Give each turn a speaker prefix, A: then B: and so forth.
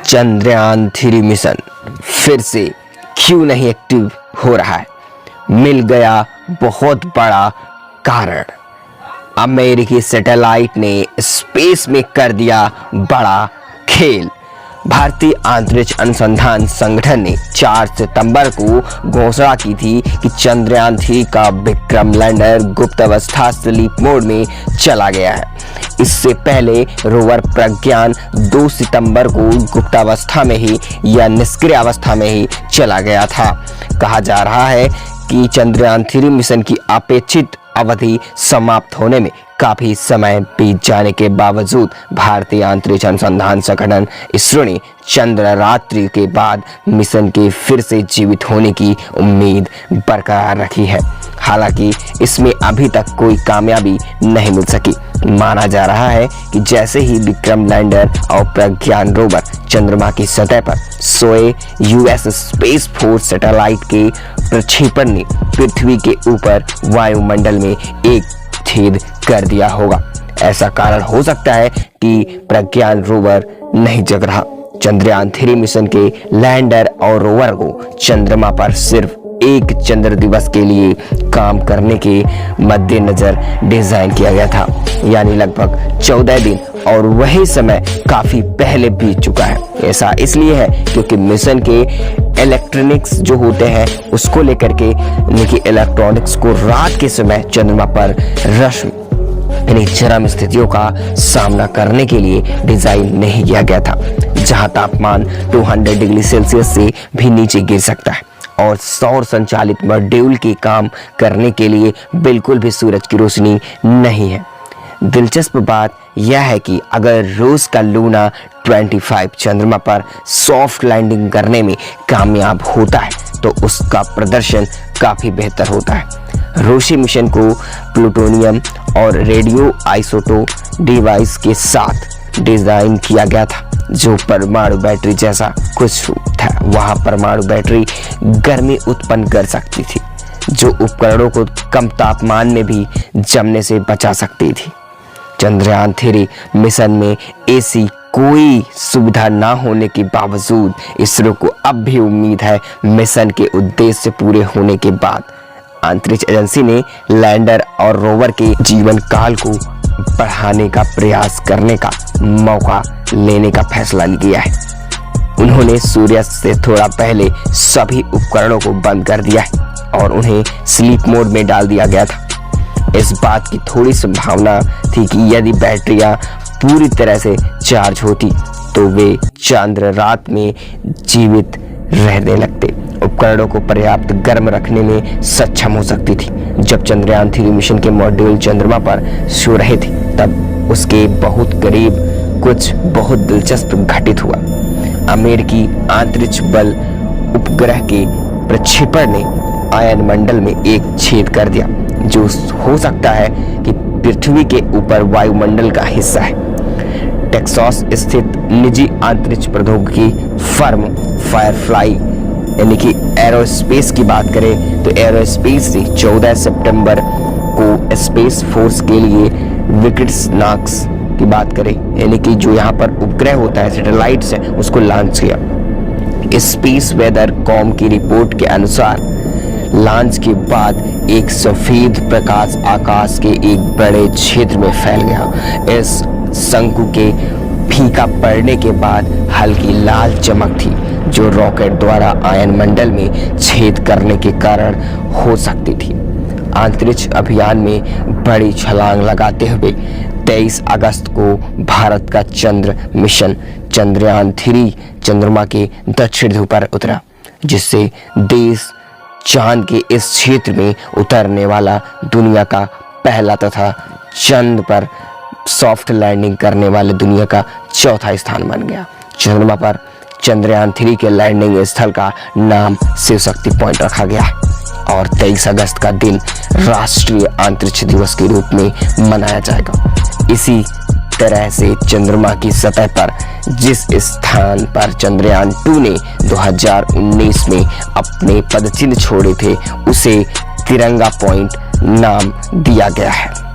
A: Chandrayaan-3 mission फिर से क्यों नहीं एक्टिव हो रहा है? मिल गया बहुत बड़ा कारण। अमेरिकी सैटेलाइट ने स्पेस में कर दिया बड़ा खेल। भारतीय अंतरिक्ष अनुसंधान संगठन ने 4 सितंबर को घोषणा की थी कि चंद्रयान-3 का विक्रम लैंडर गुप्त अवस्था स्लीप मोड में चला गया है। इससे पहले रोवर प्रज्ञान 2 सितंबर को गुप्तावस्था में ही या निष्क्रिय अवस्था में ही चला गया था। कहा जा रहा है कि चंद्रयान-3 मिशन की अपेक्षित अवधि समाप्त होने में काफी समय बीत जाने के बावजूद भारतीय अंतरिक्ष अनुसंधान संगठन इसरो ने चंद्र रात्रि के बाद मिशन के फिर से जीवित होने की उम्मीद बरकरार रखी है। हालांकि इसमें अभी तक कोई कामयाबी नहीं मिल सकी। माना जा रहा है कि जैसे ही विक्रम लैंडर और प्रज्ञान रोवर चंद्रमा की सतह पर सोए, यूएस स्पेस फोर्स सैटेलाइट के प्रक्षेपण ने पृथ्वी के ऊपर वायुमंडल में एक छेद कर दिया होगा। ऐसा कारण हो सकता है कि प्रज्ञान रोवर नहीं जग रहा। चंद्रयान-3 मिशन के लैंडर और रोवर को चंद्रमा पर सिर्फ एक चंद्र दिवस के लिए काम करने के मद्देनजर डिजाइन किया गया था, यानी लगभग 14 दिन, और वही समय काफी पहले बीत चुका है। ऐसा इसलिए है क्योंकि मिशन के इलेक्ट्रॉनिक्स जो होते हैं उसको लेकर के इलेक्ट्रॉनिक्स को रात के समय चंद्रमा पर रश्मि यानी चरम स्थितियों का सामना करने के लिए डिजाइन नहीं किया गया था, जहां तापमान 200 डिग्री सेल्सियस से भी नीचे गिर सकता है और सौर संचालित मॉड्यूल के काम करने के लिए बिल्कुल भी सूरज की रोशनी नहीं है। दिलचस्प बात यह है कि अगर रूस का लूना 25 चंद्रमा पर सॉफ्ट लैंडिंग करने में कामयाब होता है तो उसका प्रदर्शन काफी बेहतर होता है। रूसी मिशन को प्लूटोनियम और रेडियो आइसोटोप डिवाइस के साथ डिजाइन किया गया था, जो परमाणु बैटरी जैसा कुछ था। वहां परमाणु बैटरी गर्मी उत्पन्न कर सकती थी, जो उपकरणों को कम तापमान में भी जमने से बचा सकती थी। चंद्रयान-3 मिशन में ऐसी कोई सुविधा ना होने के बावजूद इसरो को अब भी उम्मीद है मिशन के उद्देश्य पूरे होने के बाद अंतरिक्ष एजेंसी ने लैंडर और रोवर के जीवन काल को बढ़ाने का प्रयास करने का मौका लेने का फैसला किया है। उन्होंने सूर्यास्त से थोड़ा पहले सभी उपकरणों को बंद कर दिया है और उन्हें स्लीप मोड में डाल दिया गया था। इस बात की थोड़ी संभावना थी कि यदि बैटरियां पूरी तरह से चार्ज होती तो वे चंद्र रात में जीवित रहने लगते, उपकरणों को पर्याप्त गर्म रखने में सक्षम हो सकती थी। जब चंद्रयान-3 मिशन के मॉड्यूल चंद्रमा पर सो रहे थे तब उसके बहुत करीब कुछ बहुत दिलचस्प घटित हुआ। अमेरिकी अंतरिक्ष बल उपग्रह के प्रक्षेपण ने आयन मंडल में एक छेद कर दिया, जो हो सकता है कि पृथ्वी के ऊपर वायुमंडल का हिस्सा है। टेक्सास स्थित निजी अंतरिक्ष प्रौद्योगिकी फर्म फायरफ्लाई यानी कि एरोस्पेस की बात करें तो एरोस्पेस ने 14 सितंबर को स्पेस फोर्स के लिए विकिट्सनॉक्स की बात करें यानी कि जो यहाँ पर उपग्रह होता है, सैटेलाइट्स है, उसको लॉन्च किया। स्पेस वेदर कॉम की रिपोर्ट के अनुसार लॉन्च के बाद एक सफेद प्रकाश आकाश के एक बड़े क्षेत्र में फैल गया। इस शंकु के फीका पड़ने के बाद हल्की लाल चमक थी, जो रॉकेट द्वारा आयन मंडल में छेद करने के कारण हो सकती थी। अंतरिक्ष अभियान में बड़ी छलांग लगाते हुए 23 अगस्त को भारत का चंद्र मिशन चंद्रयान-3 चंद्रमा के दक्षिण ध्रुव पर उतरा, जिससे देश चांद के इस क्षेत्र में उतरने वाला दुनिया का पहला तथा चंद्र पर सॉफ्ट लैंडिंग करने वाले दुनिया का चौथा स्थान बन गया। चंद्रमा पर चंद्रयान-3 के लैंडिंग स्थल का नाम शिव शक्ति पॉइंट रखा गया और 23 अगस्त का दिन राष्ट्रीय अंतरिक्ष दिवस के रूप में मनाया जाएगा। इसी तरह से चंद्रमा की सतह पर जिस स्थान पर चंद्रयान-2 ने 2019 में अपने पदचिन्ह छोड़े थे उसे तिरंगा पॉइंट नाम दिया गया है।